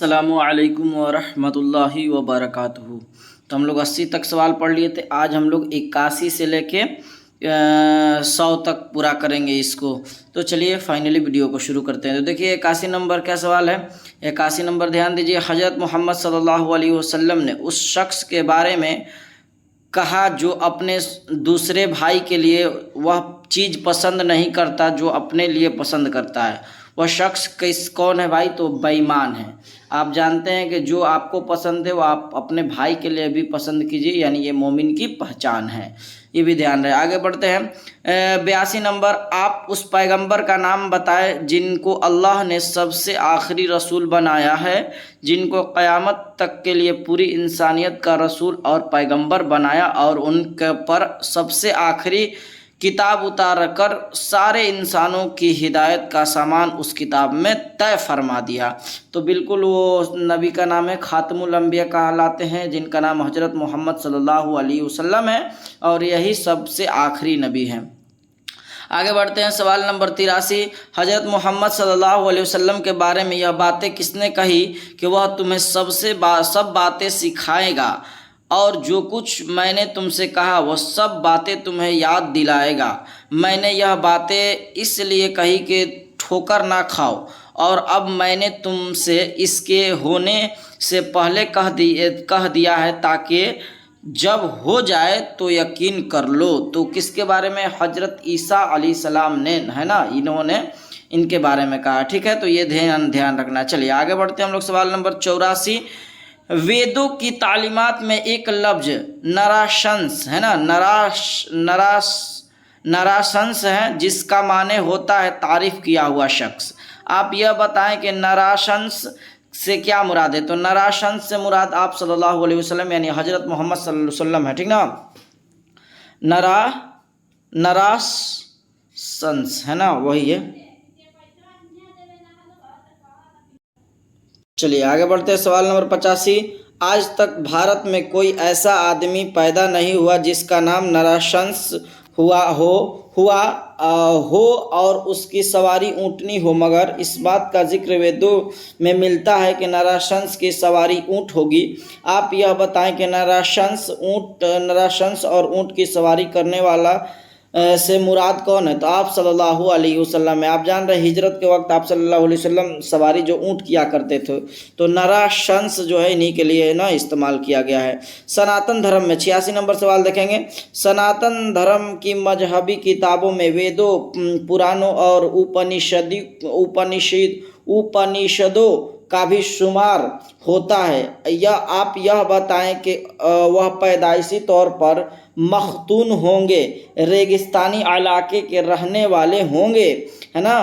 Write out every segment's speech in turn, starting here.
अस्सलामु अलैकुम वरहमतुल्लाहि वबरकातुहू। तो हम लोग 80 तक सवाल पढ़ लिए थे। आज हम लोग 81 से लेके 100 तक पूरा करेंगे इसको। तो चलिए फाइनली वीडियो को शुरू करते हैं। तो देखिए 81 नंबर क्या सवाल है। 81 नंबर ध्यान दीजिए। हज़रत मोहम्मद सल्लल्लाहु अलैहि वसल्लम ने उस शख्स के बारे में कहा जो अपने दूसरे भाई के लिए वह चीज़ पसंद नहीं करता जो अपने लिए पसंद करता है। वह शख्स कौन है भाई? तो बेईमान है। आप जानते हैं कि जो आपको पसंद है वो आप अपने भाई के लिए भी पसंद कीजिए, यानी ये मोमिन की पहचान है। ये भी ध्यान रहे। आगे बढ़ते हैं। 82 नंबर, आप उस पैगंबर का नाम बताएं जिनको अल्लाह ने सबसे आखिरी रसूल बनाया है, जिनको क़यामत तक के लिए पूरी इंसानियत का रसूल और पैगंबर बनाया और उनके पर सबसे आखिरी किताब उतार कर सारे इंसानों की हिदायत का सामान उस किताब में तय फरमा दिया। तो बिल्कुल वो नबी का नाम है, खातमुल अंबिया कहलाते हैं, जिनका नाम हज़रत मोहम्मद सल्लल्लाहु अलैहि वसल्लम है और यही सबसे आखिरी नबी हैं। आगे बढ़ते हैं। सवाल नंबर 83, हज़रत मोहम्मद सल्लल्लाहु अलैहि वसल्लम के बारे में यह बातें किसने कही कि वह तुम्हें सब बातें सिखाएगा और जो कुछ मैंने तुमसे कहा वह सब बातें तुम्हें याद दिलाएगा। मैंने यह बातें इसलिए कही कि ठोकर ना खाओ, और अब मैंने तुमसे इसके होने से पहले कह दिया है ताकि जब हो जाए तो यकीन कर लो। तो किसके बारे में? हज़रत ईसा अलैहिस्सलाम ने, है ना, इन्होंने इनके बारे में कहा। ठीक है, तो ये ध्यान रखना। चलिए आगे बढ़ते हैं हम लोग। सवाल नंबर 84, वेदों की तालीमात में एक लफ्ज नराशंस है ना, नराशंस है, जिसका माने होता है तारीफ किया हुआ शख्स। आप यह बताएं कि नराशंस से क्या मुराद है? तो नराशंस से मुराद आप सल्लल्लाहु अलैहि वसल्लम यानी हज़रत मोहम्मद सल्लल्लाहु अलैहि वसल्लम है। ठीक ना, नराशंस है ना, वही है। चलिए आगे बढ़ते हैं। सवाल नंबर 85, आज तक भारत में कोई ऐसा आदमी पैदा नहीं हुआ जिसका नाम नराशंस हुआ और उसकी सवारी ऊँटनी हो, मगर इस बात का जिक्र वेदों में मिलता है कि नराशंस की सवारी ऊँट होगी। आप यह बताएं कि नराशंस और ऊँट की सवारी करने वाला से मुराद कौन है? तो आप सल्लल्लाहु अलैहि वसल्लम है। आप जान रहे हिजरत के वक्त आप सल्लल्लाहु अलैहि वसल्लम सवारी जो ऊँट किया करते थे, तो नराशंस जो है इन्हीं के लिए ना इस्तेमाल किया गया है। सनातन धर्म में 86 नंबर सवाल देखेंगे। सनातन धर्म की मजहबी किताबों में वेदों, पुराणों और उपनिषदों का भी शुमार होता है। आप यह बताएं कि वह पैदाइशी तौर पर मख्तून होंगे, रेगिस्तानी इलाके के रहने वाले होंगे, है ना,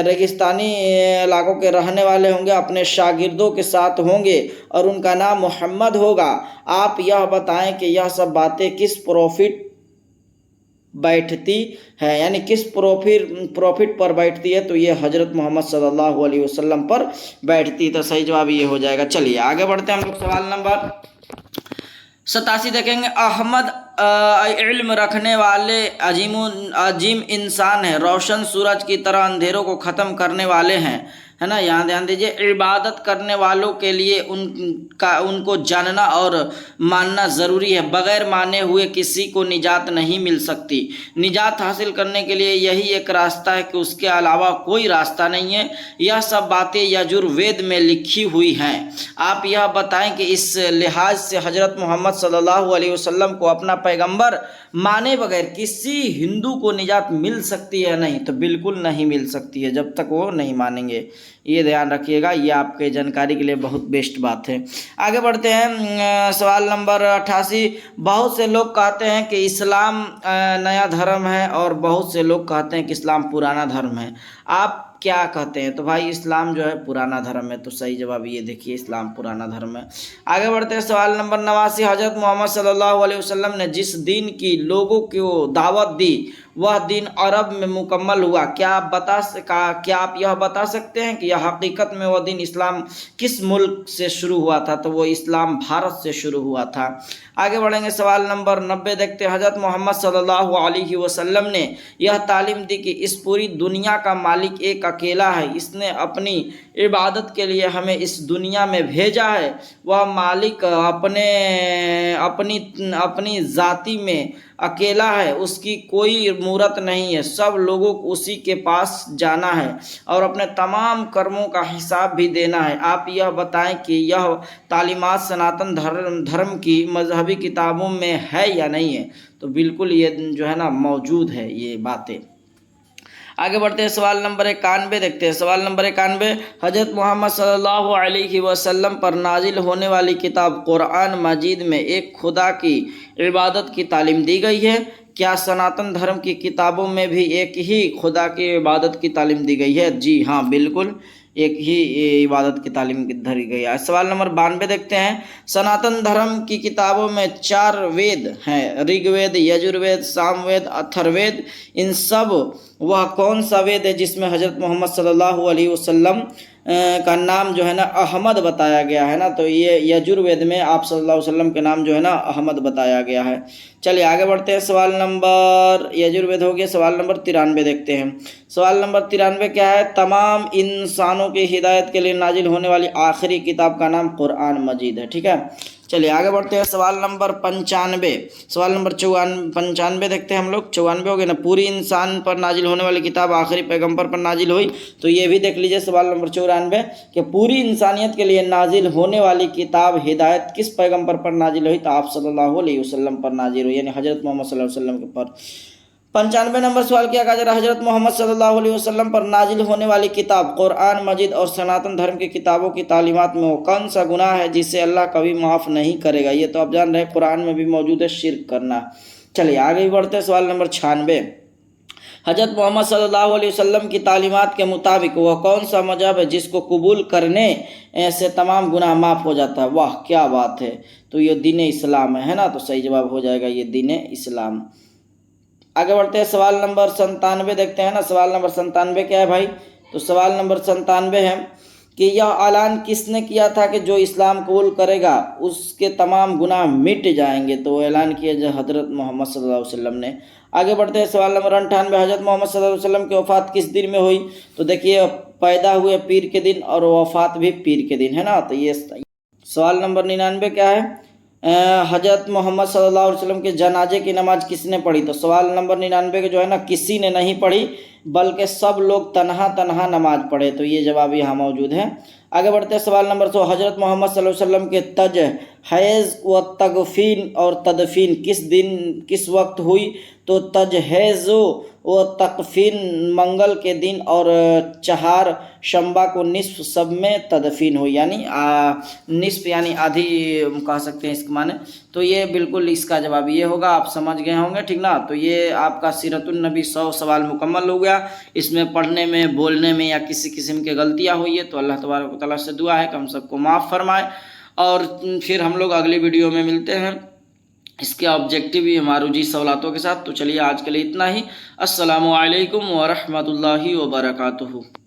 रेगिस्तानी इलाकों के रहने वाले होंगे, अपने शागिर्दों के साथ होंगे और उनका नाम मोहम्मद होगा। आप यह बताएं कि यह सब बातें किस प्रॉफिट बैठती है, यानी किस प्रॉफिट पर बैठती है? तो ये हज़रत मोहम्मद सल्लल्लाहु अलैहि वसल्लम पर बैठती है। तो सही जवाब ये हो जाएगा। चलिए आगे बढ़ते हैं हम लोग। सवाल नंबर 87 देखेंगे। अहमद इल्म रखने वाले अजीम इंसान है, रोशन सूरज की तरह अंधेरों को ख़त्म करने वाले हैं, है ना। यहाँ ध्यान दीजिए। इबादत करने वालों के लिए उनको जानना और मानना ज़रूरी है। बग़ैर माने हुए किसी को निजात नहीं मिल सकती। निजात हासिल करने के लिए यही एक रास्ता है कि उसके अलावा कोई रास्ता नहीं है। यह सब बातें यजुर्वेद में लिखी हुई हैं। आप यह बताएं कि इस लिहाज से हज़रत मोहम्मद सल्लल्लाहु अलैहि वसल्लम को अपना पैगंबर माने बगैर किसी हिंदू को निजात मिल सकती है? नहीं, तो बिल्कुल नहीं मिल सकती है जब तक वो नहीं मानेंगे। ये ध्यान रखिएगा, ये आपके जानकारी के लिए बहुत बेस्ट बात है। आगे बढ़ते हैं। सवाल नंबर 88, बहुत से लोग कहते हैं कि इस्लाम नया धर्म है और बहुत से लोग कहते हैं कि इस्लाम पुराना धर्म है। आप क्या कहते हैं? तो भाई इस्लाम जो है पुराना धर्म है। तो सही जवाब ये देखिए, इस्लाम पुराना धर्म है। आगे बढ़ते हैं। सवाल नंबर 89, हज़रत मोहम्मद सल्लल्लाहु अलैहि वसल्लम ने जिस दीन की लोगों को दावत दी वह दीन अरब में मुकम्मल हुआ। क्या आप यह बता सकते हैं कि यह हकीकत में वह दीन इस्लाम किस मुल्क से शुरू हुआ था? तो वो इस्लाम भारत से शुरू हुआ था। आगे बढ़ेंगे। सवाल नंबर 90 देखते हैं। हज़रत मोहम्मद सल्लल्लाहु अलैहि वसल्लम ने यह तालीम दी कि इस पूरी दुनिया का मालिक एक اکیلا ہے، اس نے اپنی عبادت کے لیے ہمیں اس دنیا میں بھیجا ہے، وہ مالک اپنی ذاتی میں اکیلا ہے، اس کی کوئی مورت نہیں ہے، سب لوگوں کو اسی کے پاس جانا ہے اور اپنے تمام کرموں کا حساب بھی دینا ہے۔ آپ یہ بتائیں کہ یہ تعلیمات سناتن دھرم کی مذہبی کتابوں میں ہے یا نہیں ہے؟ تو بالکل یہ جو ہے نا موجود ہے یہ باتیں۔ آگے بڑھتے ہیں، سوال نمبر 91 دیکھتے ہیں۔ سوال نمبر 91، حضرت محمد صلی اللہ علیہ وسلم پر نازل ہونے والی کتاب قرآن مجید میں ایک خدا کی عبادت کی تعلیم دی گئی ہے؟ کیا سناتن دھرم کی کتابوں میں بھی ایک ہی خدا کی عبادت کی تعلیم دی گئی ہے؟ جی ہاں، بالکل ایک ہی عبادت کی تعلیم دھری گئی ہے۔ سوال نمبر 92 دیکھتے ہیں، سناتن دھرم کی کتابوں میں 4 وید ہیں، رگ وید، یجر وید، سام وید، اتھر وید، ان سب وہ کون سا وید ہے جس میں حضرت محمد صلی اللہ علیہ وسلم کا نام جو ہے نا احمد بتایا گیا ہے نا؟ تو یہ یجر وید میں آپ صلی اللہ علیہ وسلم کے نام جو ہے نا احمد بتایا گیا ہے۔ چلیے آگے بڑھتے ہیں، سوال نمبر یجر وید ہو گیا۔ سوال نمبر 93 دیکھتے ہیں۔ سوال نمبر 93 کیا ہے؟ تمام انسانوں کی ہدایت کے لیے نازل ہونے والی آخری کتاب کا نام قرآن مجید ہے، ٹھیک ہے۔ چلیے آگے بڑھتے ہیں، سوال نمبر 95۔ سوال نمبر 95 دیکھتے ہیں ہم لوگ۔ 94 ہو گیا نا، پوری انسان پر نازل ہونے والی کتاب آخری پیغمبر پر نازل ہوئی؟ تو یہ بھی دیکھ لیجئے سوال نمبر 94 کہ پوری انسانیت کے لیے نازل ہونے والی کتاب ہدایت کس پیغمبر پر نازل ہوئی؟ تو آپ صلی اللہ علیہ وسلم پر نازل ہوئی، یعنی حضرت محمد صلی اللہ علیہ وسلم کے پر۔ 95 نمبر سوال کیا کہا جا رہا ہے؟ حضرت محمد صلی اللہ علیہ وسلم پر نازل ہونے والی کتاب قرآن مجید اور سناتن دھرم کی کتابوں کی تعلیمات میں وہ کون سا گناہ ہے جسے اللہ کبھی معاف نہیں کرے گا؟ یہ تو آپ جان رہے ہیں قرآن میں بھی موجود ہے، شرک کرنا۔ چلیے آگے بھی بڑھتے ہیں، سوال نمبر 96۔ حضرت محمد صلی اللہ علیہ وسلم کی تعلیمات کے مطابق وہ کون سا مذہب ہے جس کو قبول کرنے سے تمام گناہ معاف ہو جاتا ہے؟ واہ کیا بات ہے! تو یہ دین اسلام ہے نا؟ تو صحیح جواب ہو جائے گا یہ دین اسلام۔ آگے بڑھتے ہیں، سوال نمبر 97 دیکھتے ہیں نا۔ سوال نمبر 97 کیا ہے بھائی؟ تو سوال نمبر 97 ہے کہ یہ اعلان کس نے کیا تھا کہ جو اسلام قبول کرے گا اس کے تمام گناہ مٹ جائیں گے؟ تو وہ اعلان کیا جو حضرت محمد صلی اللہ علیہ وسلم نے۔ آگے بڑھتے ہیں، سوال نمبر 98، حضرت محمد صلی اللہ علیہ وسلم کی وفات کس دن میں ہوئی؟ تو دیکھیے پیدا ہوئے پیر کے دن اور وفات بھی پیر کے دن ہے نا؟ تو یہ سوال نمبر 99 کیا ہے؟ حضرت محمد صلی اللہ علیہ وسلم کے جنازے کی نماز کس نے پڑھی؟ تو سوال نمبر 99 کے جو ہے نا کسی نے نہیں پڑھی بلکہ سب لوگ تنہا نماز پڑھے، تو یہ جواب یہاں موجود ہے۔ آگے بڑھتے ہیں، سوال نمبر 100، حضرت محمد صلی اللہ علیہ وسلم کے تجہیز و تکفین اور تدفین کس وقت ہوئی؟ تو تجہیز و تکفین منگل کے دن اور چہار شنبہ کو نصف سب میں تدفین ہوئی، یعنی نصف یعنی آدھی کہہ سکتے ہیں اس کے معنی۔ تو یہ بالکل اس کا جواب یہ ہوگا، آپ سمجھ گئے ہوں گے، ٹھیک نا؟ تو یہ آپ کا سیرت النبی 100 سوال مکمل ہو گیا۔ اس میں پڑھنے میں، بولنے میں یا کسی قسم کی غلطیاں ہوئی ہے تو اللہ تبارک و تعالیٰ سے دعا ہے کہ ہم سب کو معاف فرمائے، اور پھر ہم لوگ اگلی ویڈیو میں ملتے ہیں اس کے آبجیکٹیو معروضی سوالاتوں کے ساتھ۔ تو چلیے آج کے لیے اتنا ہی۔ السلام علیکم ورحمۃ اللہ وبرکاتہ۔